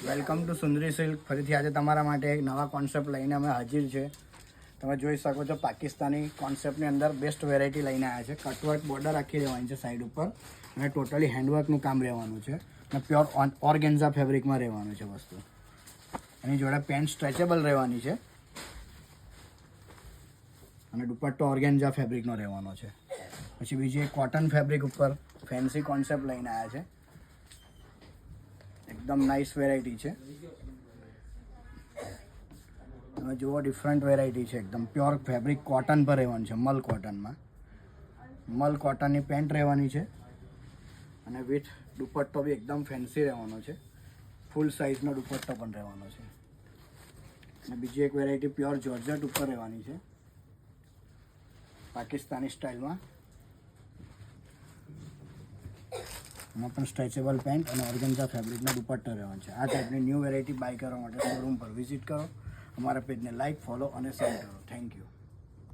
Welcome to Sundari silk. ફરીથી આજે તમારા માટે એક નવા કોન્સેપ્ટ લઈને અમે હાજર છે. તમે જોઈ શકો છો પાકિસ્તાની કોન્સેપ્ટની અંદર બેસ્ટ વેરાયટી લઈને આવ્યા છે. કટવર્ક બોર્ડર આખી રહેવાની છે સાઈડ ઉપર અને ટોટલી હેન્ડવર્કનું કામ રહેવાનું છે અને પ્યોર ઓર્ગેન્ઝા ફેબ્રિકમાં રહેવાનું છે વસ્તુ. એની જોડે પેન્ટ સ્ટ્રેચેબલ રહેવાની છે અને દુપટ્ટો ઓર્ગેન્ઝા ફેબ્રિકનો રહેવાનો છે. પછી બીજી એક કોટન ફેબ્રિક ઉપર ફેન્સી કોન્સેપ્ટ લઈને આવ્યા છે. એકદમ નાઇસ વેરાયટી છે. તમે જુઓ ડિફરન્ટ વેરાયટી છે. એકદમ પ્યોર ફેબ્રિક કોટન પર રહેવાનું છે. મલ કોટનમાં મલ કોટનની પેન્ટ રહેવાની છે અને વિથ દુપટ્ટો બી એકદમ ફેન્સી રહેવાનો છે. ફૂલ સાઇઝનો દુપટ્ટો પણ રહેવાનો છે. અને બીજી એક વેરાયટી પ્યોર જોર્જેટ ઉપર રહેવાની છે પાકિસ્તાની સ્ટાઇલમાં. એમાં પણ સ્ટ્રેચેબલ પેન્ટ અને ઓર્ગેન્ઝા ફેબ્રિકનો દુપટ્ટો રહેવાનો છે. આ ટાઈપની ન્યૂ વેરાયટી બાય કરવા માટે શોરૂમ પર વિઝિટ કરો. અમારા પેજને લાઇક, ફોલો અને શેર કરો. Thank you.